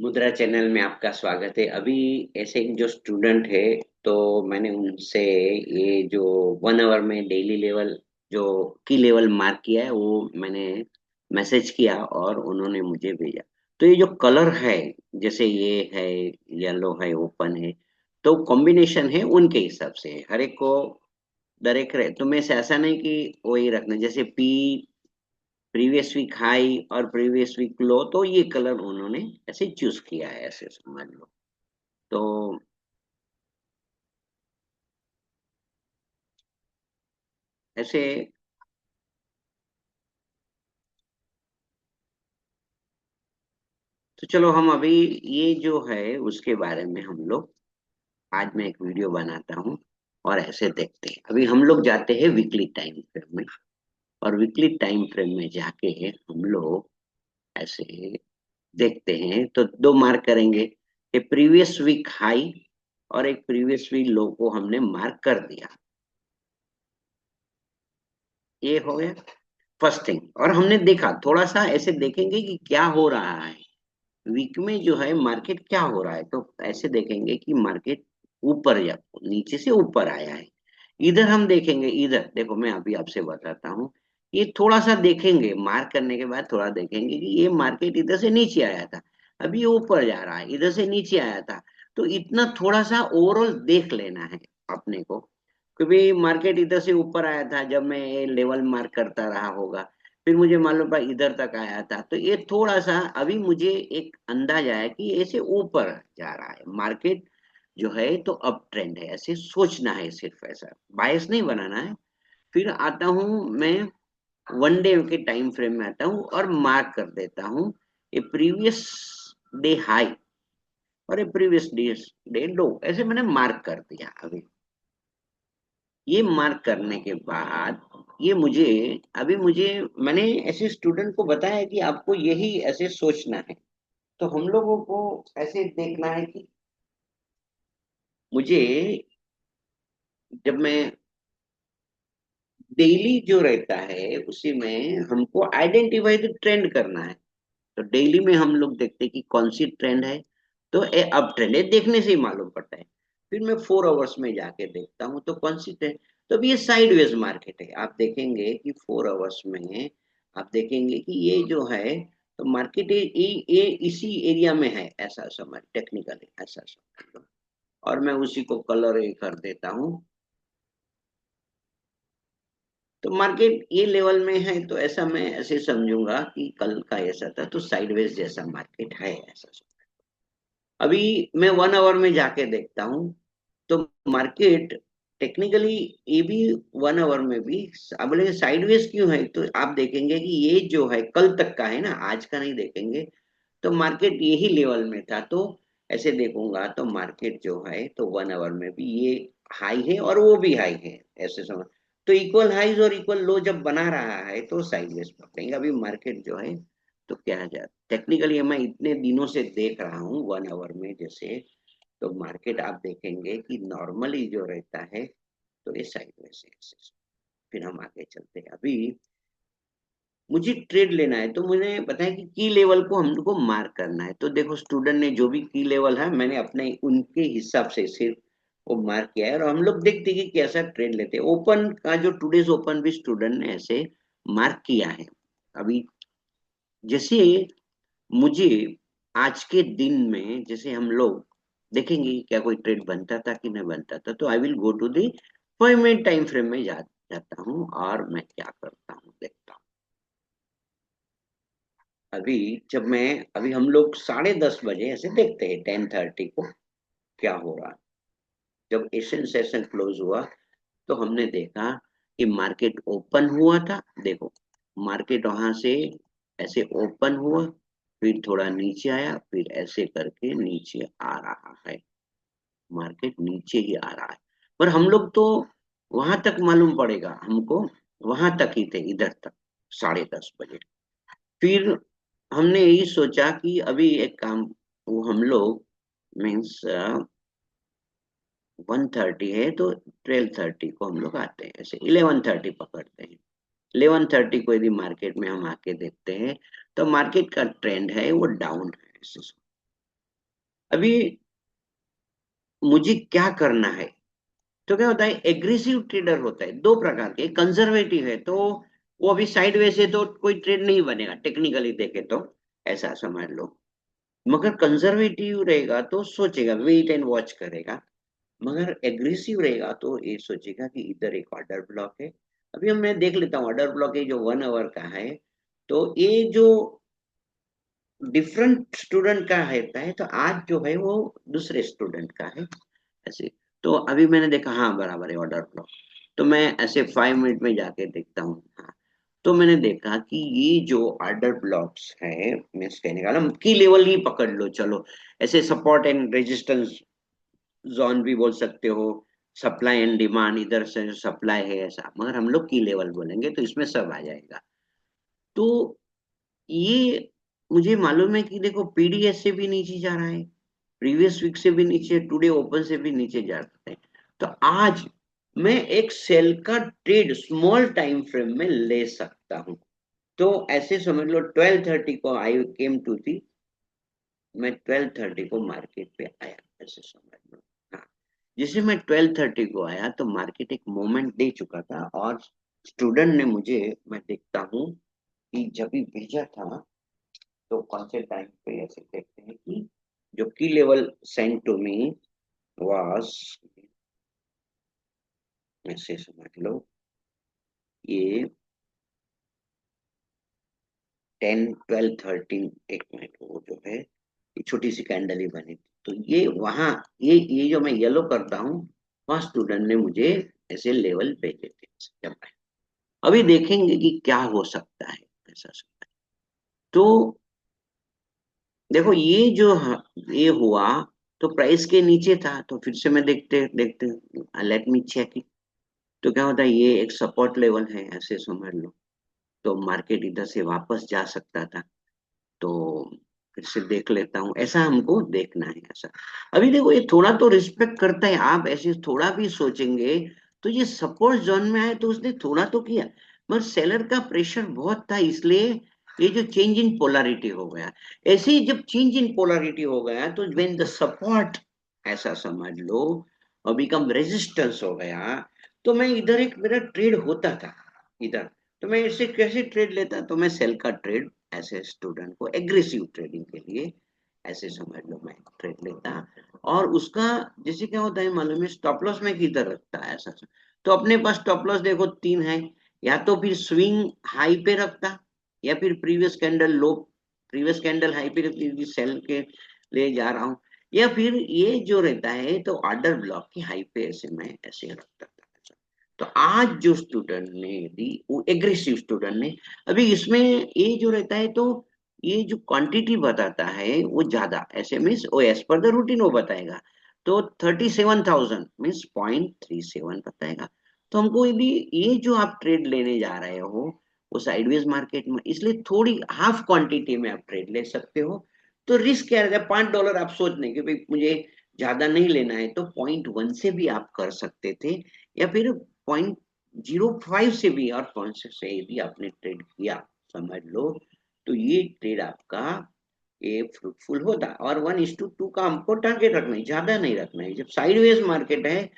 मुद्रा चैनल में आपका स्वागत है। अभी ऐसे एक जो स्टूडेंट है, तो मैंने उनसे ये जो 1 आवर में डेली लेवल जो की लेवल मार्क किया है वो मैंने मैसेज किया और उन्होंने मुझे भेजा। तो ये जो कलर है, जैसे ये है येलो है, ओपन है, तो कॉम्बिनेशन है उनके हिसाब से है। हर एक को दर एक रहे तो मैं से ऐसा नहीं कि वही रखना, जैसे पी प्रीवियस वीक हाई और प्रीवियस वीक लो, तो ये कलर उन्होंने ऐसे चूज किया है, ऐसे समझ लो। तो ऐसे तो चलो हम अभी ये जो है उसके बारे में हम लोग आज मैं एक वीडियो बनाता हूँ और ऐसे देखते हैं। अभी हम लोग जाते हैं वीकली टाइम फ्रेम में, और वीकली टाइम फ्रेम में जाके हम लोग ऐसे देखते हैं तो दो मार्क करेंगे कि प्रीवियस वीक हाई और एक प्रीवियस वीक लो को हमने मार्क कर दिया। ये हो गया फर्स्ट थिंग। और हमने देखा, थोड़ा सा ऐसे देखेंगे कि क्या हो रहा है वीक में, जो है मार्केट क्या हो रहा है। तो ऐसे देखेंगे कि मार्केट ऊपर या नीचे से ऊपर आया है। इधर हम देखेंगे, इधर देखो मैं अभी आपसे बताता हूँ। ये थोड़ा सा देखेंगे, मार्क करने के बाद थोड़ा देखेंगे कि ये मार्केट इधर से नीचे आया था, अभी ये ऊपर जा रहा है, इधर से नीचे आया था। तो इतना थोड़ा सा ओवरऑल देख लेना है अपने को, क्योंकि मार्केट इधर से ऊपर आया था जब मैं ये लेवल मार्क करता रहा होगा, फिर मुझे मालूम पड़ा इधर तक आया था। तो ये थोड़ा सा अभी मुझे एक अंदाजा है कि ऐसे ऊपर जा रहा है मार्केट, जो है तो अप ट्रेंड है, ऐसे सोचना है, सिर्फ ऐसा बायस नहीं बनाना है। फिर आता हूं मैं 1 डे के टाइम फ्रेम में आता हूं और मार्क कर देता हूं ये प्रीवियस डे हाई और ये प्रीवियस डे लो, ऐसे मैंने मार्क कर दिया। अभी ये मार्क करने के बाद ये मुझे अभी मुझे मैंने ऐसे स्टूडेंट को बताया कि आपको यही ऐसे सोचना है। तो हम लोगों को ऐसे देखना है कि मुझे जब मैं डेली जो रहता है उसी में हमको आइडेंटिफाई द ट्रेंड करना है। तो डेली में हम लोग देखते हैं कि कौन सी ट्रेंड है, तो ये अब ट्रेंड है, देखने से ही मालूम पड़ता है। फिर मैं 4 आवर्स में जाके देखता हूँ तो कौन सी ट्रेंड। तो अभी ये साइडवेज मार्केट है, आप देखेंगे कि 4 आवर्स में आप देखेंगे कि ये जो है तो मार्केट ये इसी एरिया में है, ऐसा समझ टेक्निकली ऐसा समझ लो। और मैं उसी को कलर ये कर देता हूँ। तो मार्केट ये लेवल में है, तो ऐसा मैं ऐसे समझूंगा कि कल का ऐसा था, तो साइडवेज जैसा मार्केट है, ऐसा समझ। अभी मैं 1 आवर में जाके देखता हूँ तो मार्केट टेक्निकली ये भी 1 आवर में भी, अब बोले साइडवेज क्यों है, तो आप देखेंगे कि ये जो है कल तक का है ना, आज का नहीं देखेंगे। तो मार्केट यही लेवल में था, तो ऐसे देखूंगा तो मार्केट जो है तो 1 आवर में भी ये हाई है और वो भी हाई है, ऐसे समझ। तो इक्वल हाईज और इक्वल लो जब बना रहा है तो साइडवेज पकड़ेंगे। अभी मार्केट जो है तो क्या है, टेक्निकली मैं इतने दिनों से देख रहा हूँ 1 आवर में जैसे, तो मार्केट आप देखेंगे कि नॉर्मली जो रहता है तो ये साइडवेज है ऐसे। फिर हम आगे चलते हैं। अभी मुझे ट्रेड लेना है तो मुझे पता है कि की लेवल को हम लोग को मार्क करना है। तो देखो स्टूडेंट ने जो भी की लेवल है मैंने अपने उनके हिसाब से सिर्फ वो मार्क किया है, और हम लोग देखते हैं कि कैसा ट्रेड लेते हैं। ओपन का जो टुडेज ओपन भी स्टूडेंट ने ऐसे मार्क किया है। अभी जैसे मुझे आज के दिन में जैसे हम लोग देखेंगे कि क्या कोई ट्रेड बनता था कि नहीं बनता था, तो I will go to the 5 minute time frame में जाता हूँ और मैं क्या करता हूँ देखता हूँ। अभी जब मैं अभी हम लोग 10:30 बजे ऐसे देखते हैं 10:30 को क्या हो रहा है। जब एशियन सेशन क्लोज हुआ तो हमने देखा कि मार्केट ओपन हुआ था, देखो मार्केट वहां से ऐसे ओपन हुआ, फिर थोड़ा नीचे आया, फिर ऐसे करके नीचे आ रहा है। मार्केट नीचे ही आ रहा है, पर हम लोग तो वहां तक मालूम पड़ेगा हमको, वहां तक ही थे, इधर तक 10:30 बजे। फिर हमने यही सोचा कि अभी एक काम, वो हम लोग मीन्स 1:30 है तो 12:30 को हम लोग आते हैं, ऐसे 11:30 पकड़ते हैं। 11:30 को यदि मार्केट में हम आके देखते हैं तो मार्केट का ट्रेंड है वो डाउन है ऐसे। अभी मुझे क्या करना है, तो क्या होता है, एग्रेसिव ट्रेडर होता है दो प्रकार के, कंजर्वेटिव है तो वो अभी साइडवेज से तो कोई ट्रेड नहीं बनेगा टेक्निकली देखे तो, ऐसा समझ लो। मगर कंजर्वेटिव रहेगा तो सोचेगा, वेट एंड वॉच करेगा। मगर एग्रेसिव रहेगा तो ये सोचेगा कि इधर एक ऑर्डर ब्लॉक है। अभी हम मैं देख लेता हूँ ऑर्डर ब्लॉक है जो 1 आवर का है, तो ये जो डिफरेंट स्टूडेंट का रहता है, तो आज जो है वो दूसरे स्टूडेंट का है ऐसे। तो अभी मैंने देखा हाँ बराबर है ऑर्डर ब्लॉक, तो मैं ऐसे 5 मिनट में जाके देखता हूँ। हाँ, तो मैंने देखा कि ये जो ऑर्डर ब्लॉक्स है, मैं कहने का ना की लेवल ही पकड़ लो चलो, ऐसे सपोर्ट एंड रेजिस्टेंस जोन भी बोल सकते हो, सप्लाई एंड डिमांड, इधर से सप्लाई है ऐसा, मगर हम लोग की लेवल बोलेंगे तो इसमें सब आ जाएगा। तो ये मुझे मालूम है कि देखो पीडीएस से भी नीचे जा रहा है, प्रीवियस वीक से भी नीचे, टुडे ओपन से भी नीचे जा रहा है। तो आज मैं एक सेल का ट्रेड स्मॉल टाइम फ्रेम में ले सकता हूं। तो ऐसे समझ लो 12:30 को आई केम टू थी, मैं 12:30 को मार्केट पे आया, ऐसे समझ लो। हाँ, जैसे मैं 12:30 को आया तो मार्केट एक मोमेंट दे चुका था, और स्टूडेंट ने मुझे, मैं देखता हूँ कि जब भी भेजा था, तो कौन से टाइम पे ऐसे देखते हैं कि जो key level send to me was, ऐसे समझ लो ये 10, 12, 13, एक मिनट, वो जो है ये छोटी सी कैंडल ही बनी थी, तो ये वहां, ये जो मैं येलो करता हूँ, वहां स्टूडेंट ने मुझे ऐसे लेवल भेजे थे। जब अभी देखेंगे कि क्या हो सकता है, ऐसा सकता है। तो देखो ये जो ये हुआ, तो प्राइस के नीचे था, तो फिर से मैं देखते देखते लेट मी चेक। तो क्या होता है, ये एक सपोर्ट लेवल है ऐसे समझ लो, तो मार्केट इधर से वापस जा सकता था। तो फिर से देख लेता हूँ, ऐसा हमको देखना है ऐसा। अभी देखो ये थोड़ा तो रिस्पेक्ट करता है, आप ऐसे थोड़ा भी सोचेंगे तो ये सपोर्ट जोन में आए तो उसने थोड़ा तो किया, मगर सेलर का प्रेशर बहुत था, इसलिए ये जो चेंज इन पोलैरिटी हो गया। ऐसे ही जब चेंज इन पोलैरिटी हो गया तो व्हेन द सपोर्ट, ऐसा समझ लो, और बिकम रेजिस्टेंस हो गया, तो मैं इधर एक मेरा ट्रेड होता था इधर, तो मैं इसे कैसे ट्रेड लेता, तो मैं सेल का ट्रेड ऐसे स्टूडेंट को एग्रेसिव ट्रेडिंग के लिए, ऐसे समझ लो मैं ट्रेड लेता। और उसका जैसे क्या होता है मालूम है, स्टॉप लॉस में किधर रखता है ऐसा। तो अपने पास स्टॉप लॉस देखो तीन है, या तो फिर स्विंग हाई पे रखता, या फिर प्रीवियस कैंडल लो, प्रीवियस कैंडल हाई पे रखती सेल के ले जा रहा हूँ, या फिर ये जो रहता है तो ऑर्डर ब्लॉक की हाई पे ऐसे मैं ऐसे रखता था। तो आज जो स्टूडेंट ने यदि वो एग्रेसिव स्टूडेंट ने, अभी इसमें ये जो रहता है तो ये जो क्वांटिटी बताता है वो ज्यादा ऐसे मीन्स वो एज पर द रूटीन वो बताएगा, तो 37,000 मीन्स 0.37 बताएगा। तो हमको यदि ये जो आप ट्रेड लेने जा रहे हो वो साइडवेज मार्केट में, इसलिए थोड़ी हाफ क्वांटिटी में आप ट्रेड ले सकते हो। तो रिस्क क्या रहता है, $5 आप सोच लें कि भाई मुझे ज्यादा नहीं लेना है, तो 0.1 से भी आप कर सकते थे, या फिर 0.05 से भी, और कौन से भी आपने ट्रेड किया समझ लो, तो ये ट्रेड आपका ये फ्रूटफुल होता। और 1:2 का हमको टारगेट रखना है, ज्यादा नहीं रखना है। जब साइडवेज मार्केट है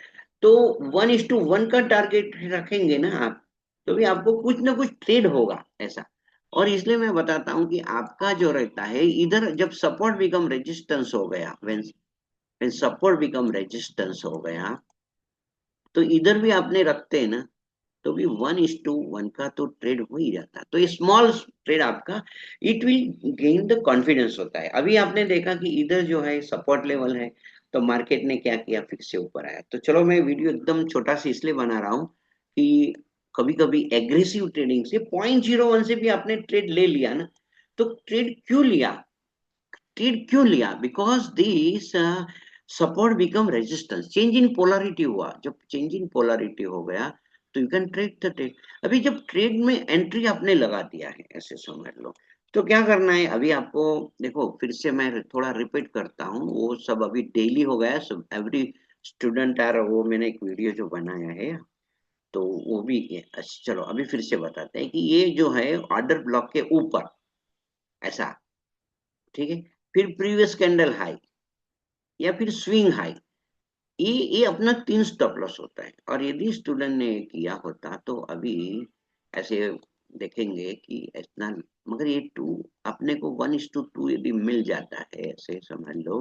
तो 1:1 का टारगेट रखेंगे ना आप, तो भी आपको कुछ ना कुछ ट्रेड होगा ऐसा। और इसलिए मैं बताता हूँ कि आपका जो रहता है इधर जब सपोर्ट बिकम रेजिस्टेंस हो गया, व्हेन सपोर्ट बिकम रेजिस्टेंस हो गया, तो इधर भी आपने रखते हैं ना, तो भी 1:1 का तो ट्रेड हो ही जाता, तो ये स्मॉल ट्रेड आपका it will gain the confidence होता है। अभी आपने देखा कि इधर जो है सपोर्ट लेवल है, तो मार्केट ने क्या किया, फिर से ऊपर आया। तो चलो मैं वीडियो एकदम छोटा सा इसलिए बना रहा हूँ कि कभी कभी एग्रेसिव ट्रेडिंग से 0.01 से भी आपने ट्रेड ले लिया ना, तो ट्रेड क्यों लिया, ट्रेड क्यों लिया, because this support become resistance, change in polarity हुआ, जब चेंज इन पोलैरिटी हो गया तो you can trade the trade. अभी जब ट्रेड में एंट्री आपने लगा दिया है ऐसे समझ लो, तो क्या करना है अभी आपको, देखो फिर से मैं थोड़ा रिपीट करता हूँ, वो सब अभी डेली हो गया है, सब एवरी स्टूडेंट आर, वो मैंने एक वीडियो जो बनाया है, तो वो भी अच्छा चलो अभी फिर से बताते हैं कि ये जो है ऑर्डर ब्लॉक के ऊपर ऐसा, ठीक है, फिर प्रीवियस कैंडल हाई, या फिर स्विंग हाई, ये अपना 3 स्टॉप लॉस होता है। और यदि स्टूडेंट ने किया होता तो अभी ऐसे देखेंगे कि इतना, मगर ये टू अपने को 1:2 यदि मिल जाता है, ऐसे समझ लो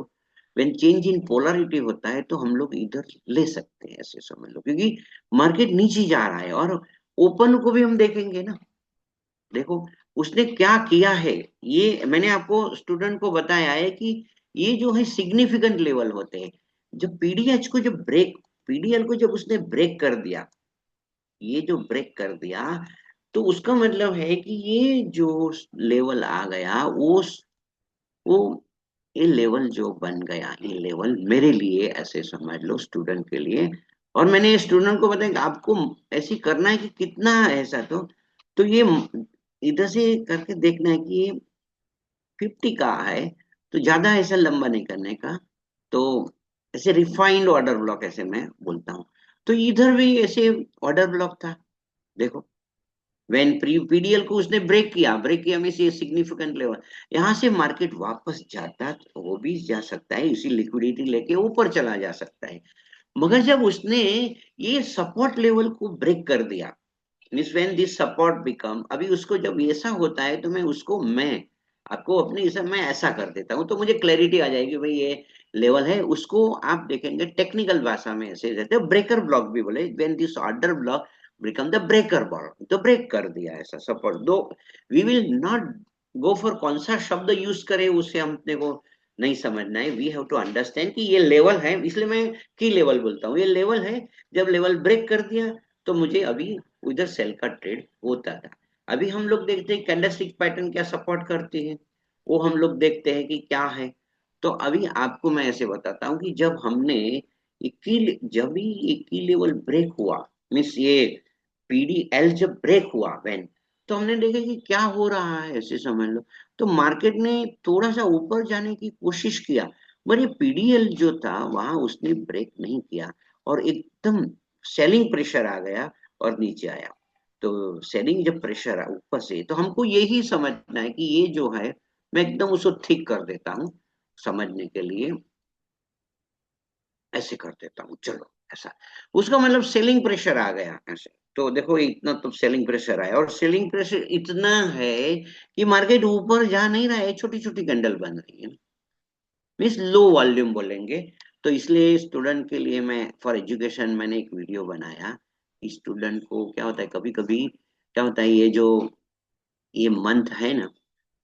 व्हेन चेंज इन पोलरिटी होता है तो हम लोग इधर ले सकते हैं, ऐसे समझ लो, क्योंकि मार्केट नीचे जा रहा है। और ओपन को भी हम देखेंगे ना, देखो उसने क्या किया है। ये मैंने आपको स्टूडेंट को बताया है कि ये जो है सिग्निफिकेंट लेवल होते हैं। जब पीडीएच को जब ब्रेक, पीडीएल को जब उसने ब्रेक कर दिया, ये जो ब्रेक कर दिया, तो उसका मतलब है कि ये जो लेवल आ गया वो ये लेवल जो बन गया, ये लेवल मेरे लिए ऐसे समझ लो स्टूडेंट के लिए। और मैंने स्टूडेंट को बताया कि आपको ऐसे करना है कि कितना है ऐसा, तो ये इधर से करके देखना है कि ये 50 का है, तो ज्यादा ऐसा लंबा नहीं करने का। तो ऐसे रिफाइंड ऑर्डर ब्लॉक ऐसे मैं बोलता हूँ। तो इधर भी ऐसे ऑर्डर ब्लॉक था, देखो व्हेन प्री पीडीएल को उसने ब्रेक किया में से सिग्निफिकेंट लेवल, यहाँ से मार्केट वापस जाता तो वो भी जा सकता है, इसी लिक्विडिटी लेके ऊपर चला जा सकता है। मगर जब उसने ये सपोर्ट लेवल को ब्रेक कर दिया, means when this support become, अभी उसको जब ऐसा होता है तो मैं आपको अपने हिसाब में ऐसा कर देता हूँ, तो मुझे क्लैरिटी आ जाएगी भाई ये लेवल है। उसको आप देखेंगे टेक्निकल भाषा में ऐसे रहते हैं, ब्रेकर ब्लॉक भी बोले, when this order block become the breaker block, तो ब्रेक कर दिया ऐसा सपोर्ट दो। We will not go for कौन सा शब्द यूज करे उसे हमने को नहीं समझना है। वी हैव टू अंडरस्टैंड कि ये लेवल है, इसलिए मैं की लेवल बोलता हूँ, ये लेवल है। जब लेवल ब्रेक कर दिया तो मुझे अभी उधर सेल का ट्रेड होता था। अभी हम लोग देखते हैं कैंडलस्टिक पैटर्न क्या सपोर्ट करती है, वो हम लोग देखते हैं कि क्या है। तो अभी आपको मैं ऐसे बताता हूँ कि जब हमने जब भी ये की लेवल ब्रेक हुआ, मीन्स ये पीडीएल जब ब्रेक हुआ व्हेन, तो हमने देखा कि क्या हो रहा है ऐसे समझ लो। तो मार्केट ने थोड़ा सा ऊपर जाने की कोशिश किया, पर ये पीडीएल जो था वहां उसने ब्रेक नहीं किया, और एकदम सेलिंग प्रेशर आ गया और नीचे आया। तो सेलिंग जब प्रेशर ऊपर से, तो हमको यही समझना है कि ये जो है, मैं एकदम उसको ठीक कर देता हूँ समझने के लिए, ऐसे कर देता हूँ चलो ऐसा। उसका मतलब सेलिंग प्रेशर आ गया ऐसे, तो देखो इतना तो सेलिंग प्रेशर आया, और सेलिंग प्रेशर इतना है कि मार्केट ऊपर जा नहीं रहा है, छोटी छोटी कैंडल बन रही है, मीन्स लो वॉल्यूम बोलेंगे। तो इसलिए स्टूडेंट के लिए मैं फॉर एजुकेशन मैंने एक वीडियो बनाया। स्टूडेंट को क्या होता है, कभी कभी क्या होता है, ये मंथ है ना,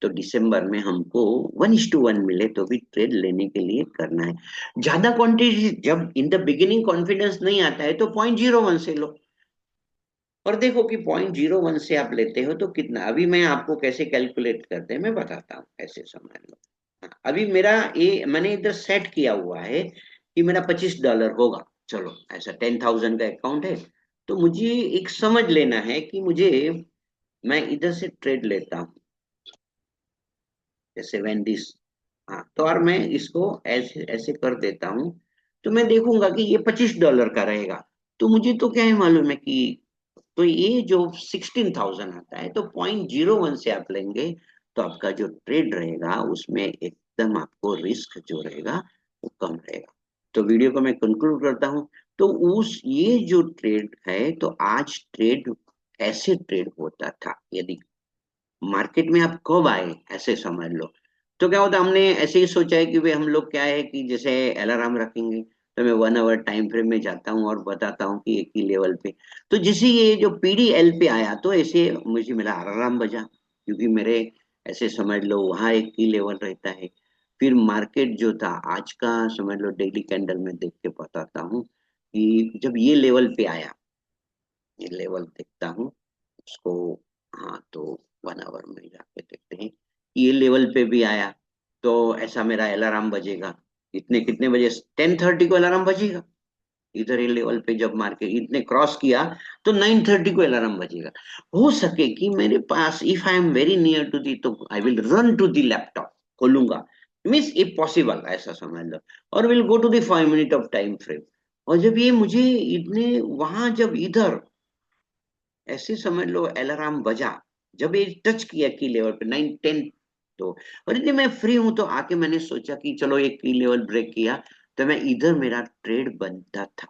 तो दिसंबर में हमको 1:1 मिले तो भी ट्रेड लेने के लिए करना है। ज्यादा क्वांटिटी जब इन द बिगिनिंग कॉन्फिडेंस नहीं आता है तो 0.01 से लो, और देखो कि 0.01 से आप लेते हो तो कितना, अभी मैं आपको कैसे कैलकुलेट करते हैं मैं बताता हूँ, ऐसे समझ लो। अभी मेरा ये मैंने इधर सेट किया हुआ है कि मेरा $25 होगा, चलो ऐसा 10,000 का अकाउंट है। तो मुझे एक समझ लेना है कि मुझे, मैं इधर से ट्रेड लेता हूँ जैसे वेन दिस, हाँ तो और मैं इसको ऐसे ऐसे कर देता हूँ, तो मैं देखूंगा कि ये $25 का रहेगा। तो मुझे तो क्या है मालूम है कि, तो ये जो 16,000 आता है तो 0.01 से आप लेंगे, तो आपका जो ट्रेड रहेगा उसमें एकदम आपको रिस्क जो रहेगा वो कम रहेगा। तो वीडियो को मैं कंक्लूड करता हूँ। तो उस ये जो ट्रेड है, तो आज ट्रेड ऐसे ट्रेड होता था, यदि मार्केट में आप कब आए ऐसे समझ लो। तो क्या होता है, हमने ऐसे ही सोचा है कि भाई हम लोग क्या है कि जैसे अलार्म रखेंगे, तो मैं 1 आवर टाइम फ्रेम में जाता हूँ और बताता हूँ कि एक ही लेवल पे। तो जैसे ये जो पीडीएल पे आया तो ऐसे मुझे मेरा अलार्म बजा, क्योंकि मेरे ऐसे समझ लो वहां एक ही लेवल रहता है। फिर मार्केट जो था आज का समझ लो डेली कैंडल में देख के बताता हूँ कि जब ये लेवल पे आया, ये लेवल देखता हूँ उसको, हाँ तो 1 आवर में जाके देखते हैं कि ये लेवल पे भी आया, तो ऐसा मेरा अलार्म बजेगा। इतने कितने बजे, 10:30 को अलार्म बजेगा। इधर ये लेवल पे जब मार्केट इतने क्रॉस किया तो 9:30 को अलार्म बजेगा। हो सके कि मेरे पास if I am very near to the, तो I will run to the laptop, खोलूंगा, मीन्स इफ पॉसिबल ऐसा समझ लो, और will go to the 5 minute of time frame. और जब ये मुझे इतने वहां जब इधर ऐसे समझ लो अलार्म बजा, जब ये टच किया की लेवल पे 9-10, तो और यदि मैं फ्री हूं तो आके मैंने सोचा कि चलो एक की लेवल ब्रेक किया, तो मैं इधर मेरा ट्रेड बनता था।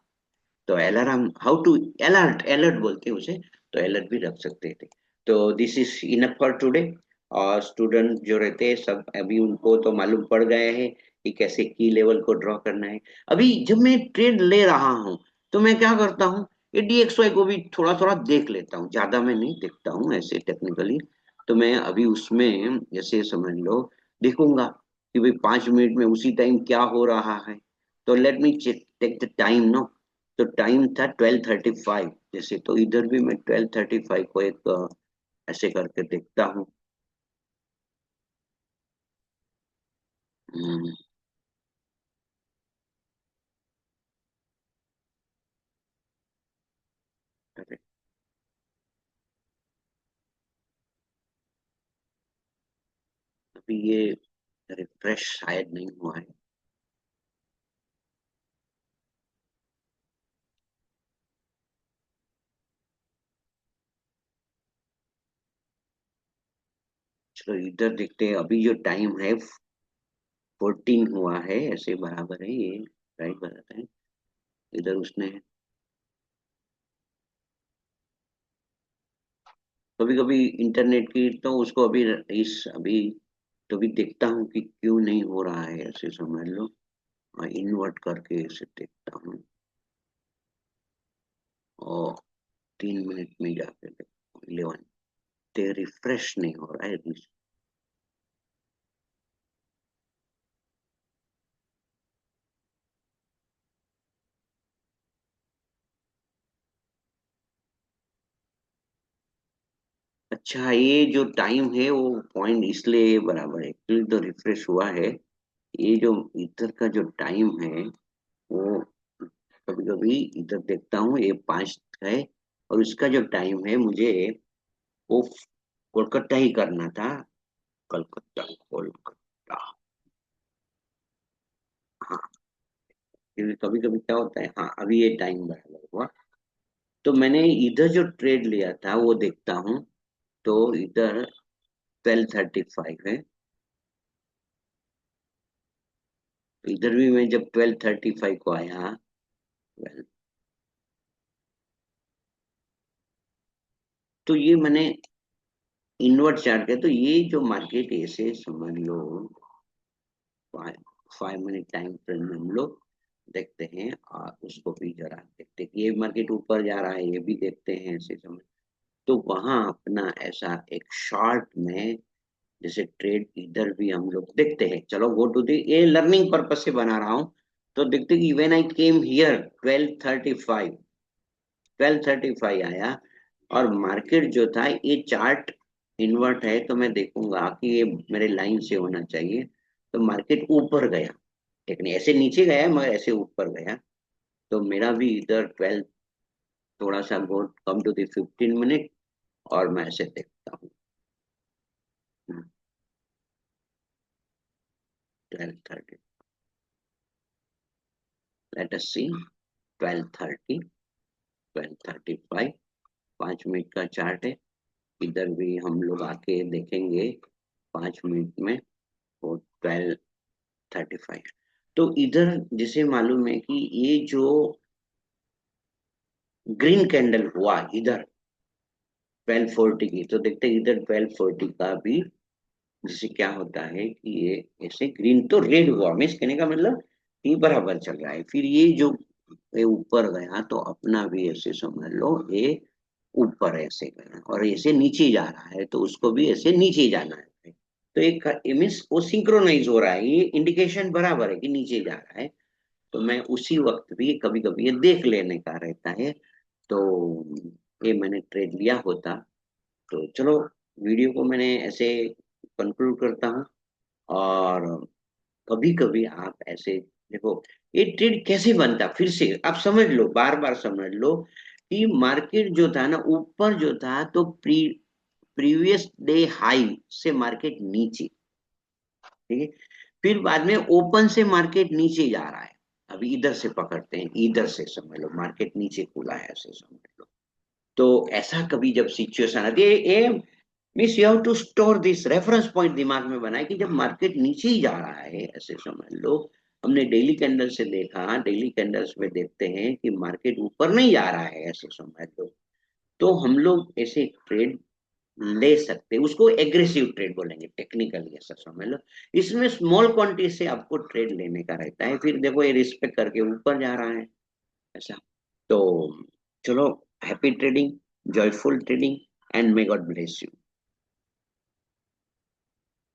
तो alarm, how to, alert, alert बोलते हैं उसे, तो अलर्ट भी रख सकते थे। तो this is enough for today. और स्टूडेंट जो रहते हैं सब, अभी उनको तो मालूम पड़ गया है कि कैसे की लेवल को ड्रॉ करना है। अभी जब मैं ट्रेड ले रहा हूँ तो मैं क्या करता हूँ, ये DXY को भी थोड़ा थोड़ा देख लेता हूँ, ज्यादा मैं नहीं देखता हूँ ऐसे टेक्निकली। तो मैं अभी उसमें जैसे समझ लो देखूंगा कि भाई 5 मिनट में उसी टाइम क्या हो रहा है। तो let me take the time no. तो टाइम था 12:35 जैसे, तो इधर भी मैं 12:35 को एक ऐसे करके देखता हूँ। हम्म, अरे, अभी ये रिफ्रेश शायद नहीं हुआ है। चलो इधर देखते हैं, अभी जो टाइम है 14 हुआ है, ऐसे बराबर है ये, राइट बताता है। इधर उसने कभी कभी इंटरनेट की तो उसको अभी इस अभी तो भी देखता हूँ कि क्यों नहीं हो रहा है, ऐसे समझ लो। इन्वर्ट करके इसे देखता हूँ और 3 मिनट में जाके देखता हूँ 11, ते रिफ्रेश नहीं हो रहा है। अच्छा, ये जो टाइम है वो पॉइंट इसलिए बराबर है एक्चुअली तो रिफ्रेश हुआ है। ये जो इधर का जो टाइम है वो कभी कभी इधर देखता हूँ ये 5 है, और इसका जो टाइम है मुझे वो कोलकाता ही करना था। कलकत्ता, कोलकाता। हाँ, क्योंकि कभी कभी क्या होता है, हाँ अभी ये टाइम बराबर हुआ। तो मैंने इधर जो ट्रेड लिया था वो देखता हूँ, तो इधर 12:35 है। तो इधर भी मैं जब 12:35 को आया, तो ये मैंने इनवर्ट चार्ट किया, तो ये जो मार्केट ऐसे समझ लो 5 मिनट टाइम फ्रेम में हम लोग देखते हैं, और उसको भी जरा देखते हैं कि ये मार्केट ऊपर जा रहा है, ये भी देखते हैं ऐसे समझ। तो वहां अपना ऐसा एक शॉर्ट में जैसे ट्रेड इधर भी हम लोग देखते हैं, चलो गो टू दी, ये लर्निंग पर्पज से बना रहा हूँ। तो देखते हैं कि व्हेन आई केम हियर 12:35 आया, और मार्केट जो था ये चार्ट इन्वर्ट है, तो मैं देखूंगा कि ये मेरे लाइन से होना चाहिए। तो मार्केट ऊपर गया, लेकिन ऐसे नीचे गया मगर ऐसे ऊपर गया। तो मेरा भी इधर 12, थोड़ा सा गो कम टू दी 15 मिनट, और मैं ऐसे देखता हूँ 12:30, लेट अस सी, 12:30, 12:35, 5 मिनट का चार्ट है। इधर भी हम लोग आके देखेंगे 5 मिनट में, वो 12:35। तो इधर जैसे मालूम है कि ये जो ग्रीन कैंडल हुआ इधर 12:40 की, तो देखते हैं इधर 12:40 का भी जैसे क्या होता है कि ये ऐसे ग्रीन तो रेड हुआ, मिस कहने का मतलब ये बराबर चल रहा है। फिर ये जो ये ऊपर गया तो अपना भी ऐसे समझ लो ये ऊपर ऐसे गया, और ऐसे नीचे जा रहा है तो उसको भी ऐसे नीचे जाना है। तो एक मीन्स वो सिंक्रोनाइज हो रहा है, ये इंडिकेशन बराबर है कि नीचे जा रहा है। तो मैं उसी वक्त भी कभी कभी ये देख लेने का रहता है। तो ये मैंने ट्रेड लिया होता। तो चलो, वीडियो को मैंने ऐसे कंक्लूड करता हूँ। और कभी कभी आप ऐसे देखो, ये ट्रेड कैसे बनता, फिर से आप समझ लो, बार बार समझ लो कि मार्केट जो था ना ऊपर जो था, तो प्रीवियस डे हाई से मार्केट नीचे, ठीक है। फिर बाद में ओपन से मार्केट नीचे जा रहा है। अभी इधर से पकड़ते हैं, इधर से समझ लो मार्केट नीचे खुला है, ऐसे समझ लो। तो ऐसा कभी जब सिचुएशन आती है, ये means you have to store this reference point दिमाग में बनाए कि जब मार्केट नीचे ही जा रहा है, ऐसे समझ लो, हमने डेली कैंडल से देखा, डेली कैंडल्स में देखते हैं कि मार्केट ऊपर नहीं जा रहा है ऐसे समय तो हम लोग ऐसे ट्रेड ले सकते हैं, उसको एग्रेसिव ट्रेड बोलेंगे टेक्निकली, ऐसा समझ लो। इसमें स्मॉल क्वांटिटी से आपको ट्रेड लेने का रहता है, फिर देखो ये रिस्पेक्ट करके ऊपर जा रहा है ऐसा। तो चलो, happy trading, joyful trading, and may God bless you.